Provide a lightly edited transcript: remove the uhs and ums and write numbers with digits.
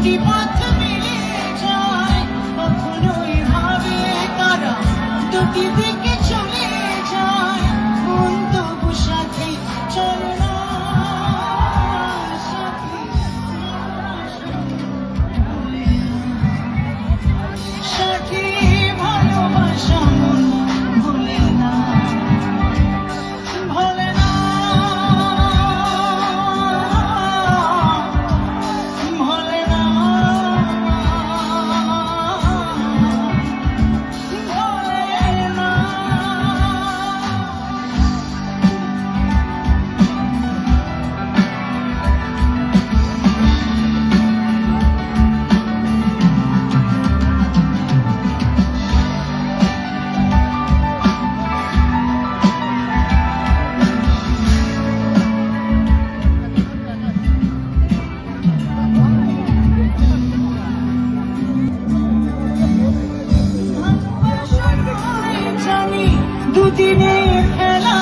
দুটি পথ মিলে যায়, কখনোই ভাবে তারা দুটি দিকে চলে যায়, মন তবু সাথী চলে না, সাথী সাথী ভালোবাসা মন ভুলে না, ভোলে না, ভোলে না, ভোলে না। জানি দুদিনের খেলা